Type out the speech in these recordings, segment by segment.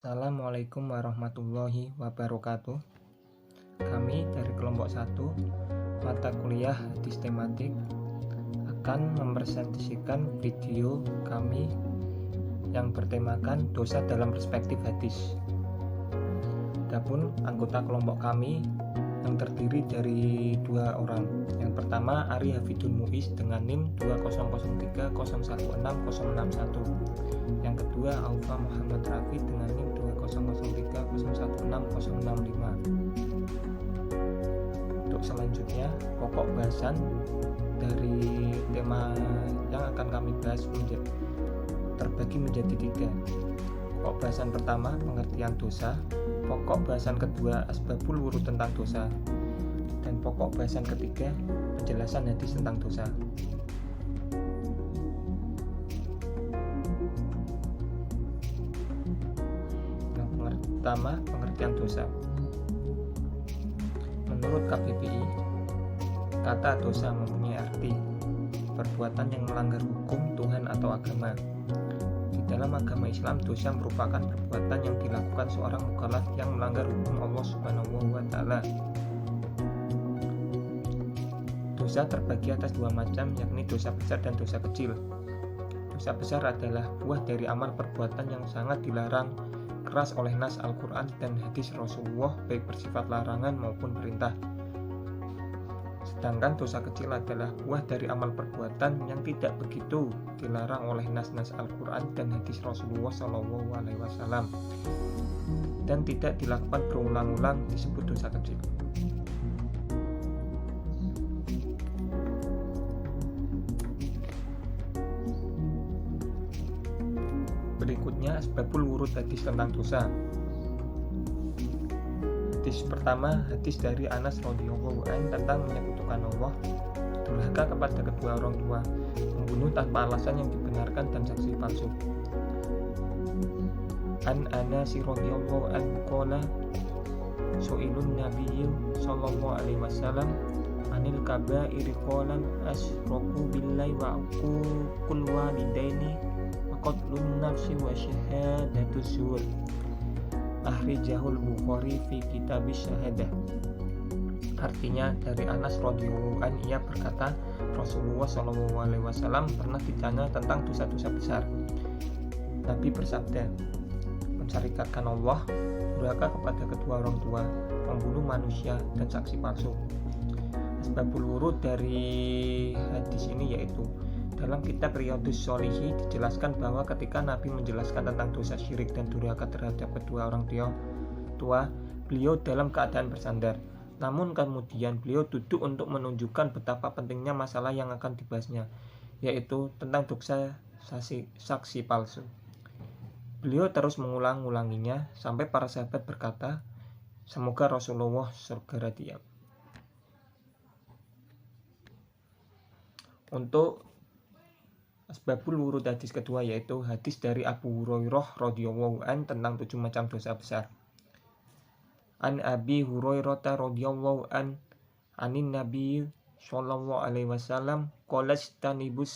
Assalamualaikum warahmatullahi wabarakatuh. Kami dari kelompok 1 mata kuliah hadis tematik akan mempresentasikan video kami yang bertemakan dosa dalam perspektif hadis. Adapun anggota kelompok kami yang terdiri dari 2 orang. Yang pertama Ari Hafidul Muiz dengan NIM 20030160061. Yang kedua Aufa Muhammad Rafi dengan NIM 20030160065. Untuk selanjutnya pokok bahasan dari tema yang akan kami bahas terbagi menjadi 3. Pokok bahasan pertama pengertian dosa, pokok bahasan kedua asbabul wurud tentang dosa, dan pokok bahasan ketiga penjelasan hadis tentang dosa. Yang pertama pengertian dosa. Menurut KBBI, kata dosa mempunyai arti perbuatan yang melanggar hukum Tuhan atau agama. Dalam agama Islam, dosa merupakan perbuatan yang dilakukan seorang mukallaf yang melanggar hukum Allah Subhanahu wa Ta'ala. Dosa terbagi atas 2 macam, yakni dosa besar dan dosa kecil. Dosa besar adalah buah dari amal perbuatan yang sangat dilarang keras oleh nas Al-Quran dan hadis Rasulullah, baik bersifat larangan maupun perintah. Sedangkan dosa kecil adalah buah dari amal perbuatan yang tidak begitu dilarang oleh nas-nas Al-Quran dan hadis Rasulullah SAW dan tidak dilakukan berulang-ulang disebut dosa kecil. Berikutnya asbabul wurud hadis tentang dosa. Hadis pertama, hadis dari Anas radhiyallahu anhu tentang menyekutukan Allah, durhaka kepada kedua orang tua, membunuh tanpa alasan yang dibenarkan dan saksi palsu. An Anas radhiyallahu anhu qala su'ilun nabiyyu sallallahu alaihi wasallam anil kaba'iri qala asyraku billahi wa aqul walidaini wa qatlun nafsi wa syahadatu zur. Akhrijahul Bukhari fi kitabis syahadah. Artinya dari Anas radhiyallahu anhu ia berkata, Rasulullah SAW pernah ditanya tentang dosa-dosa besar. Nabi bersabda, mensyarikatkan Allah, durhaka kepada kedua orang tua, membunuh manusia, dan saksi palsu. Asbabul wurud dari hadis ini yaitu dalam kitab Riyadhus Shalihin dijelaskan bahwa ketika Nabi menjelaskan tentang dosa syirik dan durhaka terhadap kedua orang tua, beliau dalam keadaan bersandar. Namun kemudian beliau duduk untuk menunjukkan betapa pentingnya masalah yang akan dibahasnya, yaitu tentang dosa saksi palsu. Beliau terus mengulang-ulanginya sampai para sahabat berkata, semoga Rasulullah segera diam. Untuk asbabul wurud hadis kedua yaitu hadis dari Abu Hurairah radhiyallahu anhu tentang 7 macam dosa besar. An Abi Hurairah radhiyallahu anhu anin Nabi sallallahu alaihi wasallam qala istanibus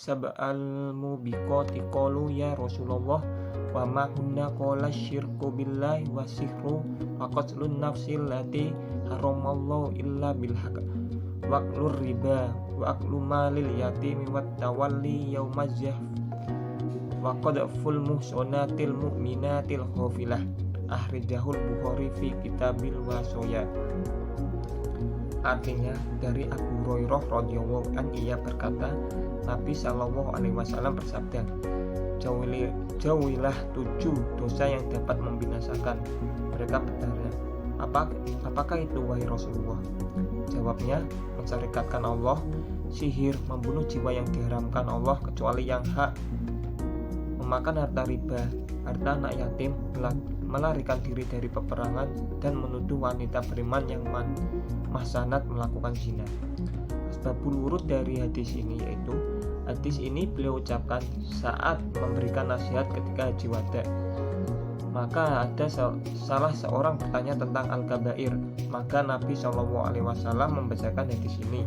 sab'al mubiqati qalu ya Rasulullah wa ma kunna qala syirku billahi wa sihru wa qatlun nafsil lati haramallahu illa bil haqq waqlur riba wa aklu malil yatimi wat tawalli yaumaz-zahf wa qadful muhsanatil mu'minatil ghafilah. Akhrijahul Bukhari fi kitabil wasaya. Artinya dari Abu Hurairah radhiyallahu anhu ia berkata, Nabi sallallahu alaihi wasallam bersabda, jauhilah 7 dosa yang dapat membinasakan. Mereka bertanya, apakah itu wahai Rasulullah? Jawabnya, mensyarikatkan Allah, sihir, membunuh jiwa yang diharamkan Allah kecuali yang hak, memakan harta riba, harta anak yatim, melarikan diri dari peperangan, dan menuduh wanita beriman yang mahsanat melakukan zina. Asbabul wurud dari hadis ini yaitu hadis ini beliau ucapkan saat memberikan nasihat ketika haji wada. Maka ada salah seorang bertanya tentang al-kabair, maka Nabi SAW membacakan hadis ini.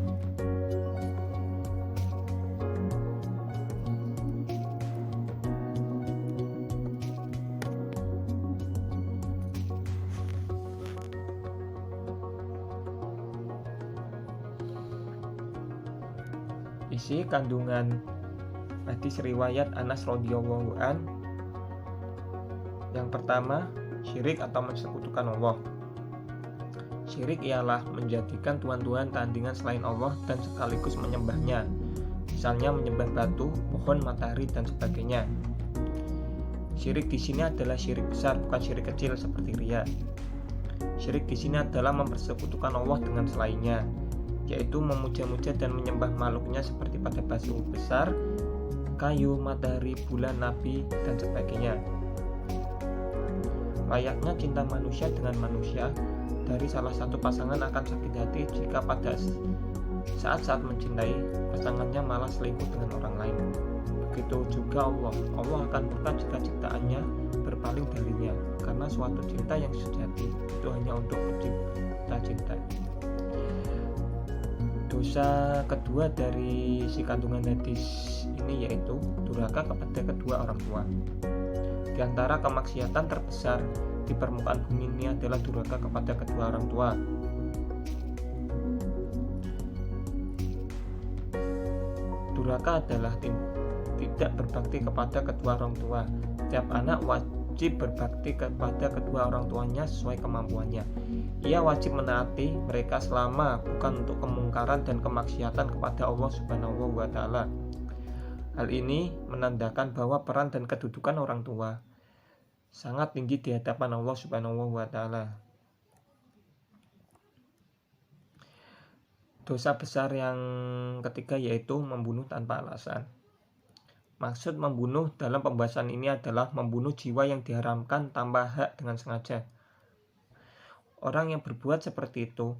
Isi kandungan hadis riwayat Anas radhiyallahu an. Yang pertama, syirik atau mensekutukan Allah. Syirik ialah menjadikan tuhan-tuhan tandingan selain Allah dan sekaligus menyembahnya. Misalnya menyembah batu, pohon, matahari, dan sebagainya. Syirik di sini adalah syirik besar, bukan syirik kecil seperti riya. Syirik di sini adalah mempersekutukan Allah dengan selainnya, yaitu memuja-muja dan menyembah makhluknya seperti pada batu besar, kayu, matahari, bulan, nabi, dan sebagainya. Layaknya cinta manusia dengan manusia, dari salah satu pasangan akan sakit hati jika pada saat-saat mencintai pasangannya malah selingkuh dengan orang lain. Begitu juga Allah akan murka jika ciptaannya berpaling darinya, karena suatu cinta yang sejati itu hanya untuk pencipta cinta. Dosa kedua dari si kandungan hadis ini yaitu durhaka kepada kedua orang tua. Di antara kemaksiatan terbesar di permukaan bumi ini adalah durhaka kepada kedua orang tua. Durhaka adalah tidak berbakti kepada kedua orang tua. Setiap anak wajib berbakti kepada kedua orang tuanya sesuai kemampuannya. Ia wajib menaati mereka selama bukan untuk kemungkaran dan kemaksiatan kepada Allah Subhanahu wa Ta'ala. Hal ini menandakan bahwa peran dan kedudukan orang tua sangat tinggi di hadapan Allah Subhanahu wa Ta'ala. Dosa besar yang ketiga yaitu membunuh tanpa alasan. Maksud membunuh dalam pembahasan ini adalah membunuh jiwa yang diharamkan tanpa hak dengan sengaja. Orang yang berbuat seperti itu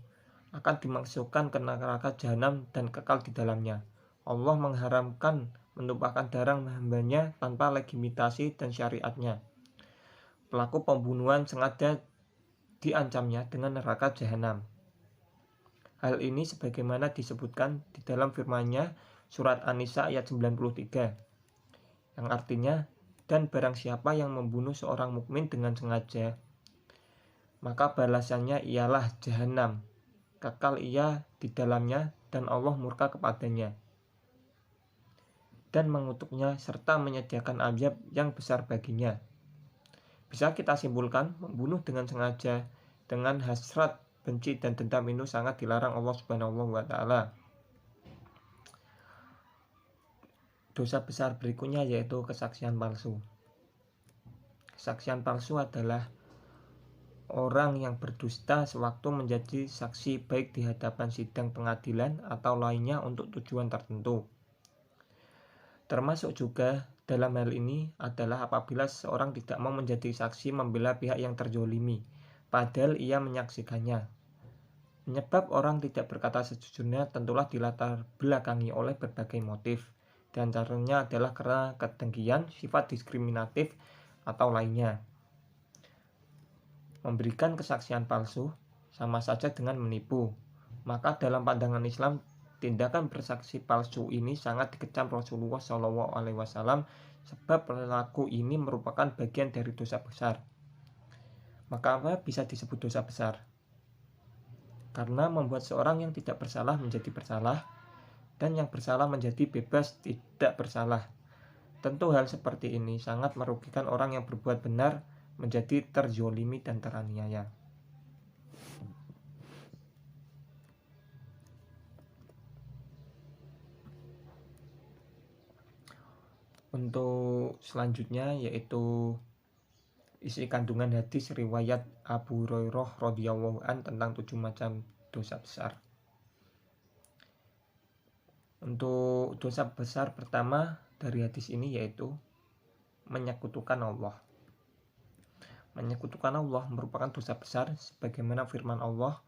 akan dimasukkan ke neraka jahanam dan kekal di dalamnya. Allah mengharamkan menumpahkan darah hambanya tanpa legitimasi dan syariatnya. Pelaku pembunuhan sengaja diancamnya dengan neraka jahanam. Hal ini sebagaimana disebutkan di dalam firman-Nya surat An-Nisa ayat 93, yang artinya, dan barang siapa yang membunuh seorang mukmin dengan sengaja, maka balasannya ialah jahanam, kekal ia di dalamnya dan Allah murka kepadanya dan mengutuknya serta menyediakan azab yang besar baginya. Bisa kita simpulkan, membunuh dengan sengaja dengan hasrat, benci, dan dendam itu sangat dilarang Allah Subhanahu wa Ta'ala. Dosa besar berikutnya yaitu kesaksian palsu. Kesaksian palsu adalah orang yang berdusta sewaktu menjadi saksi baik di hadapan sidang pengadilan atau lainnya untuk tujuan tertentu. Termasuk juga dalam hal ini adalah apabila seseorang tidak mau menjadi saksi membela pihak yang terzolimi, padahal ia menyaksikannya. Penyebab orang tidak berkata sejujurnya tentulah dilatar belakangi oleh berbagai motif. Di antaranya adalah karena kedengkian, sifat diskriminatif, atau lainnya. Memberikan kesaksian palsu sama saja dengan menipu. Maka dalam pandangan Islam, tindakan bersaksi palsu ini sangat dikecam Rasulullah SAW sebab perilaku ini merupakan bagian dari dosa besar. Maka apa bisa disebut dosa besar? Karena membuat seorang yang tidak bersalah menjadi bersalah dan yang bersalah menjadi bebas tidak bersalah. Tentu hal seperti ini sangat merugikan orang yang berbuat benar menjadi terzolimi dan teraniaya. Untuk selanjutnya yaitu isi kandungan hadis riwayat Abu Hurairah radhiyallahu an tentang 7 macam dosa besar. Untuk dosa besar pertama dari hadis ini yaitu menyekutukan Allah. Menyekutukan Allah merupakan dosa besar sebagaimana firman Allah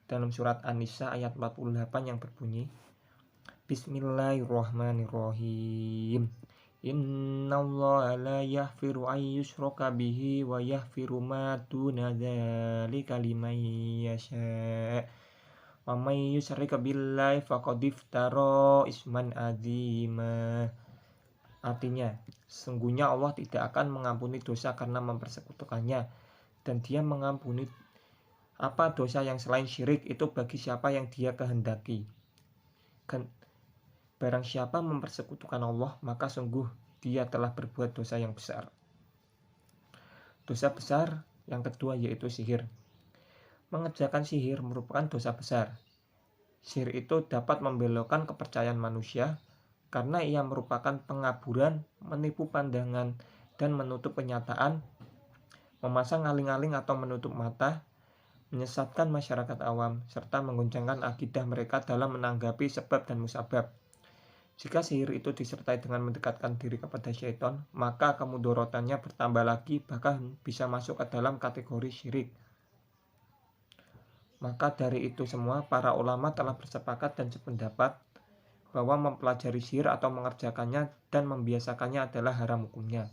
dalam surat An-Nisa ayat 48 yang berbunyi, Bismillahirrahmanirrahim. Innallaha la yaghfiru an yushraka bihi wa yaghfiru ma duna dzalika liman yasha. Wa may yusyrik billahi faqad iftara isman adzima. Artinya, sesungguhnya Allah tidak akan mengampuni dosa karena mempersekutukannya, dan Dia mengampuni apa dosa yang selain syirik itu bagi siapa yang Dia kehendaki. Barang siapa mempersekutukan Allah, maka sungguh dia telah berbuat dosa yang besar. Dosa besar yang kedua yaitu sihir. Mengerjakan sihir merupakan dosa besar. Sihir itu dapat membelokkan kepercayaan manusia karena ia merupakan pengaburan, menipu pandangan, dan menutup kenyataan, memasang aling-aling atau menutup mata, menyesatkan masyarakat awam, serta mengguncangkan akidah mereka dalam menanggapi sebab dan musabab. Jika sihir itu disertai dengan mendekatkan diri kepada syaitan, maka kemudorotannya bertambah lagi, bahkan bisa masuk ke dalam kategori syirik. Maka dari itu semua, para ulama telah bersepakat dan sependapat bahwa mempelajari sihir atau mengerjakannya dan membiasakannya adalah haram hukumnya.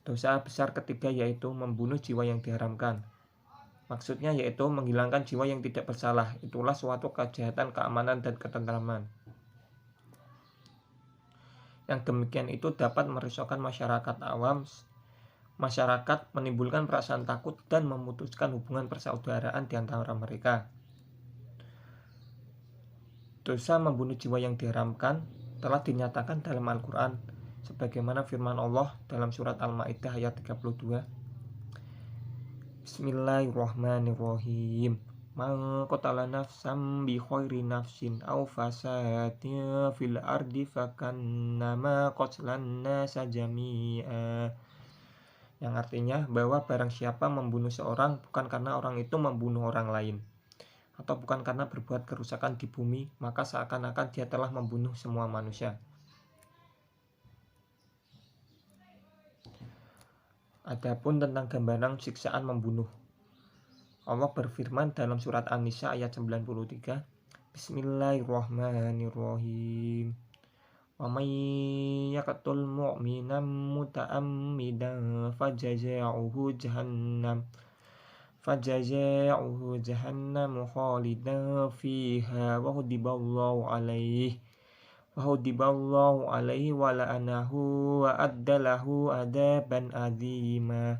Dosa besar ketiga yaitu membunuh jiwa yang diharamkan. Maksudnya yaitu menghilangkan jiwa yang tidak bersalah. Itulah suatu kejahatan keamanan dan ketentraman. Yang demikian itu dapat merisaukan masyarakat awam, menimbulkan perasaan takut dan memutuskan hubungan persaudaraan di antara mereka. Dosa membunuh jiwa yang diharamkan telah dinyatakan dalam Al-Quran, sebagaimana firman Allah dalam surat Al-Ma'idah ayat 32. Bismillahirrahmanirrahim. Man qatala nafsan bi khairi nafsin aw fasadin fil ardi fakannama qatlan nasa jami'a. Yang artinya bahwa barang siapa membunuh seorang bukan karena orang itu membunuh orang lain, atau bukan karena berbuat kerusakan di bumi, maka seakan-akan dia telah membunuh semua manusia. Adapun tentang gambaran siksaan membunuh, Allah berfirman dalam surat An-Nisa ayat 93, Bismillahirrahmanirrahim. Wa may yaqtul mu'minan muta'ammidan fajaza'uhu jahannam khalidan fiha wa hudiballahu alaihi wa la'anahu wa addalahu adaban adzima.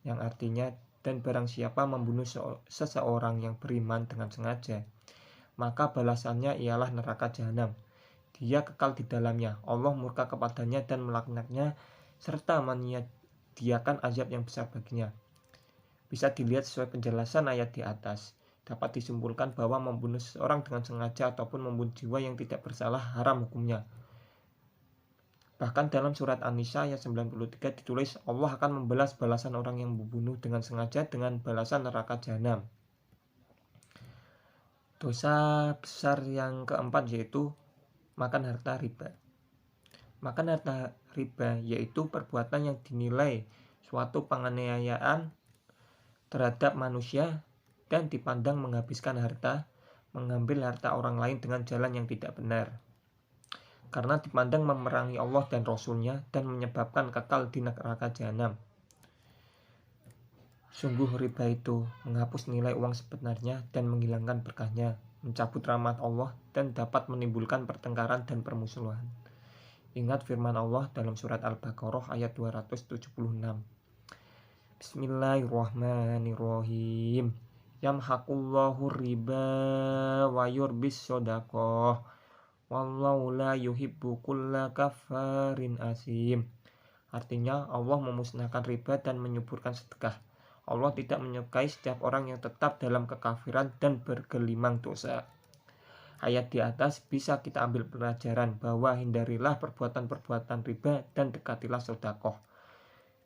Yang artinya, dan barang siapa membunuh seseorang yang beriman dengan sengaja, maka balasannya ialah neraka jahanam. Dia kekal di dalamnya. Allah murka kepadanya dan melaknatnya serta menyediakan azab yang besar baginya. Bisa dilihat sesuai penjelasan ayat di atas. Dapat disimpulkan bahwa membunuh seseorang dengan sengaja ataupun membunuh jiwa yang tidak bersalah haram hukumnya. Bahkan dalam surat An-Nisa ayat 93 ditulis Allah akan membalas balasan orang yang membunuh dengan sengaja dengan balasan neraka jahanam. Dosa besar yang keempat yaitu makan harta riba. Makan harta riba yaitu perbuatan yang dinilai suatu penganiayaan terhadap manusia dan dipandang menghabiskan harta, mengambil harta orang lain dengan jalan yang tidak benar, karena dipandang memerangi Allah dan Rasul-Nya dan menyebabkan kekal di neraka jahanam. Sungguh riba itu menghapus nilai uang sebenarnya dan menghilangkan berkahnya, mencabut rahmat Allah dan dapat menimbulkan pertengkaran dan permusuhan. Ingat firman Allah dalam surat Al-Baqarah ayat 276. Bismillahirrahmanirrahim. Yamhaqullahu riba wa yurbis shadaqah. Wallahu la yuhibbu kulla kafarin asim. Artinya Allah memusnahkan riba dan menyuburkan sedekah. Allah tidak menyukai setiap orang yang tetap dalam kekafiran dan bergelimang dosa. Ayat di atas bisa kita ambil pelajaran bahwa hindarilah perbuatan-perbuatan riba dan dekatilah sedekah.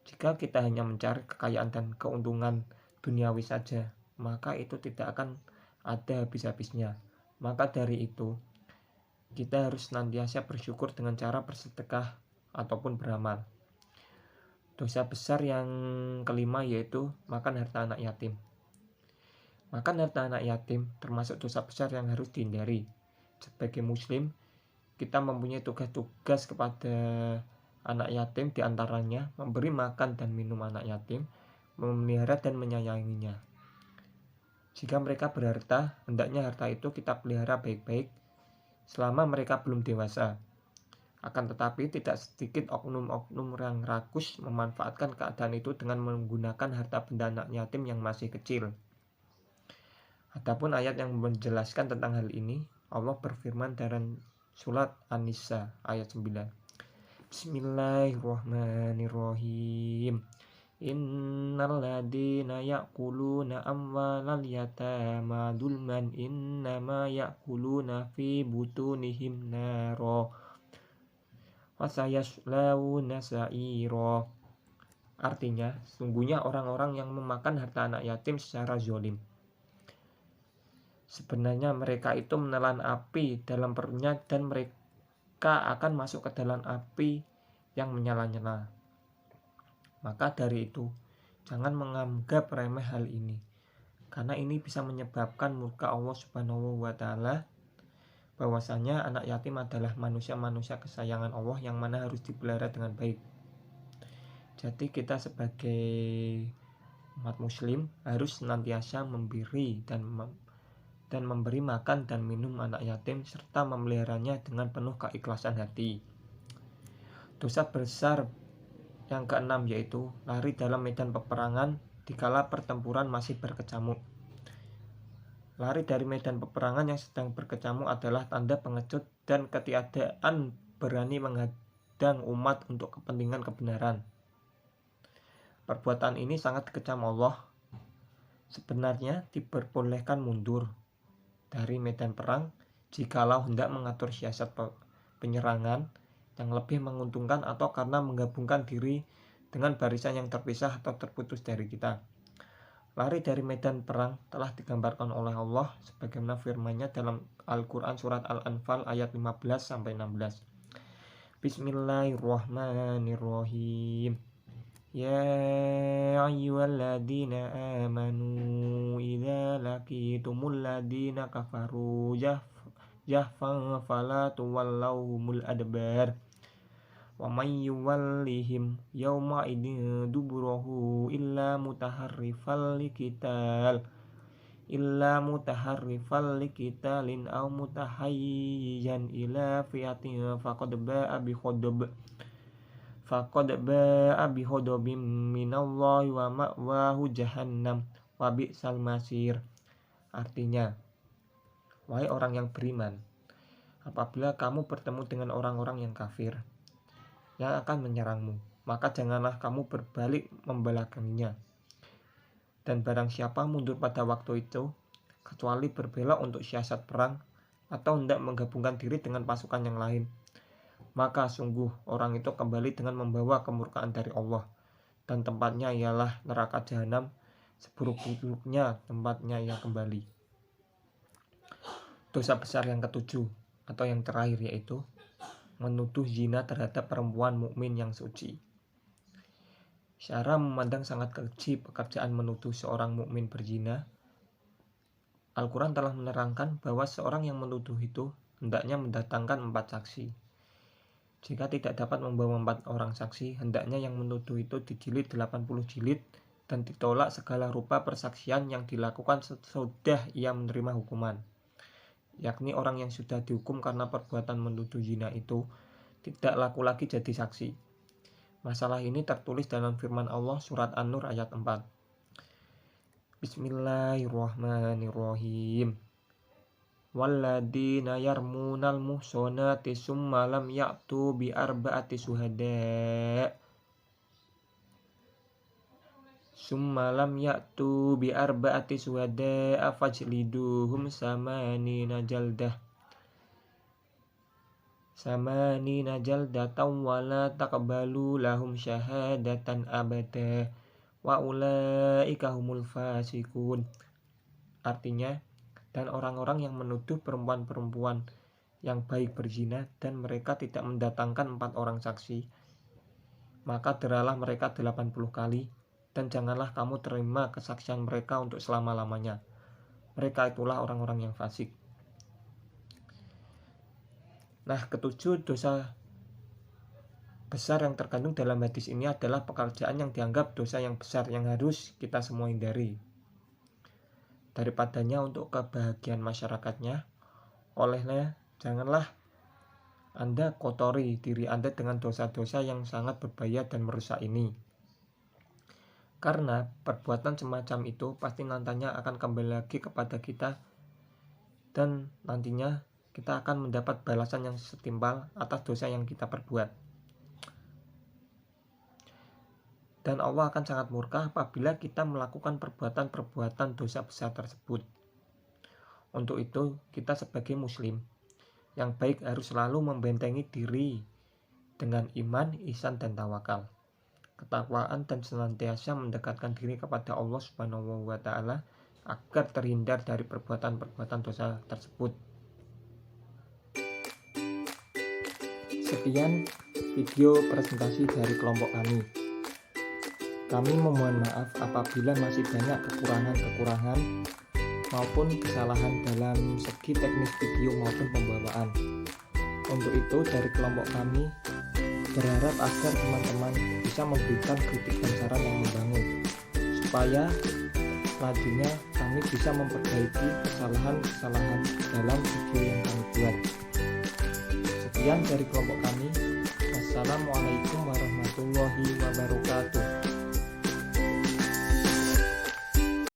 Jika kita hanya mencari kekayaan dan keuntungan duniawi saja, maka itu tidak akan ada habis-habisnya. Maka dari itu, kita harus senantiasa bersyukur dengan cara bersedekah ataupun beramal. Dosa besar yang kelima yaitu makan harta anak yatim. Makan harta anak yatim termasuk dosa besar yang harus dihindari. Sebagai muslim, kita mempunyai tugas-tugas kepada anak yatim, diantaranya memberi makan dan minum anak yatim, memelihara dan menyayanginya. Jika mereka berharta, hendaknya harta itu kita pelihara baik-baik selama mereka belum dewasa. Akan tetapi tidak sedikit oknum-oknum yang rakus memanfaatkan keadaan itu dengan menggunakan harta benda anak yatim yang masih kecil. Adapun ayat yang menjelaskan tentang hal ini, Allah berfirman Surat An-Nisa ayat 9. Bismillahirrahmanirrahim. Innal ladina ya'kuluna amwalal yatama dzulman innama ya'kuluna fi butunihim naro wa sayaslawna sa'ira. Artinya, sungguhnya orang-orang yang memakan harta anak yatim secara zalim, sebenarnya mereka itu menelan api dalam perutnya dan mereka akan masuk ke dalam api yang menyala-nyala. Maka dari itu, jangan menganggap remeh hal ini, karena ini bisa menyebabkan murka Allah Subhanahu wa Ta'ala. Bahwasanya anak yatim adalah manusia-manusia kesayangan Allah yang mana harus dipelihara dengan baik. Jadi kita sebagai umat muslim harus senantiasa memberi dan memberi makan dan minum anak yatim serta memeliharanya dengan penuh keikhlasan hati. Dosa besar yang keenam yaitu lari dalam medan peperangan dikala pertempuran masih berkecamuk. Lari dari medan peperangan yang sedang berkecamuk adalah tanda pengecut dan ketiadaan berani menghadang umat untuk kepentingan kebenaran. Perbuatan ini sangat dikecam Allah. Sebenarnya diperbolehkan mundur dari medan perang jikalau hendak mengatur siasat penyerangan yang lebih menguntungkan atau karena menggabungkan diri dengan barisan yang terpisah atau terputus dari kita. Lari dari medan perang telah digambarkan oleh Allah sebagaimana firman-Nya dalam Al-Quran surat Al-Anfal ayat 15-16. Bismillahirrahmanirrahim. Ya ayyuhalladzina amanu idza laqitumul ladzina kafaru jahfan fala tuwallawhumul adbar wa may yuwallihim yawma idin duburahu illa mutaharrifal liqitalin aw mutahayyan ila fi'atin faqad ba'a bighadabin minallahi wa ma'wahu jahannam wa bi'sal masir. Artinya, wahai orang yang beriman, apabila kamu bertemu dengan orang-orang yang kafir yang akan menyerangmu, maka janganlah kamu berbalik membelakanginya. Dan barang siapa mundur pada waktu itu, kecuali berbelok untuk siasat perang atau hendak menggabungkan diri dengan pasukan yang lain, maka sungguh orang itu kembali dengan membawa kemurkaan dari Allah, dan tempatnya ialah neraka jahanam, seburuk-buruknya tempatnya ia kembali. Dosa besar yang ketujuh atau yang terakhir yaitu menuduh zina terhadap perempuan mukmin yang suci. Syara memandang sangat keji pekerjaan menuduh seorang mukmin berzina. Al-Quran telah menerangkan bahwa seorang yang menuduh itu hendaknya mendatangkan 4 saksi. Jika tidak dapat membawa 4 orang saksi, hendaknya yang menuduh itu dijilid 80 jilid dan ditolak segala rupa persaksian yang dilakukan sesudah ia menerima hukuman. Yakni orang yang sudah dihukum karena perbuatan menuduh zina itu tidak laku lagi jadi saksi. Masalah ini tertulis dalam firman Allah surat An-Nur ayat 4. Bismillahirrahmanirrahim. Walladzina yarmunal muhsanati summa lam ya'tu bi arba'ati syuhada fajliduhum samanina jaldatan wala taqbalu lahum syahadatan abada wa ulaika humul fasiqun. Artinya, dan orang-orang yang menuduh perempuan-perempuan yang baik berzina dan mereka tidak mendatangkan 4 orang saksi, maka deralah mereka 80 kali dan janganlah kamu terima kesaksian mereka untuk selama-lamanya. Mereka itulah orang-orang yang fasik. Nah, ketujuh dosa besar yang terkandung dalam hadis ini adalah pekerjaan yang dianggap dosa yang besar yang harus kita semua hindari. Daripadanya untuk kebahagiaan masyarakatnya, olehnya janganlah Anda kotori diri Anda dengan dosa-dosa yang sangat berbahaya dan merusak ini. Karena perbuatan semacam itu pasti nantinya akan kembali lagi kepada kita dan nantinya kita akan mendapat balasan yang setimpal atas dosa yang kita perbuat. Dan Allah akan sangat murka apabila kita melakukan perbuatan-perbuatan dosa besar tersebut. Untuk itu, kita sebagai muslim yang baik harus selalu membentengi diri dengan iman, ihsan, dan tawakal, ketakwaan, dan senantiasa mendekatkan diri kepada Allah Subhanahu wa Ta'ala agar terhindar dari perbuatan-perbuatan dosa tersebut. Sekian video presentasi dari kelompok kami. Kami memohon maaf apabila masih banyak kekurangan-kekurangan maupun kesalahan dalam segi teknis video maupun pembawaan. Untuk itu, dari kelompok kami berharap agar teman-teman bisa memberikan kritik dan saran yang membangun, supaya selanjutnya kami bisa memperbaiki kesalahan-kesalahan dalam video yang kami buat. Sekian dari kelompok kami. Wassalamualaikum warahmatullahi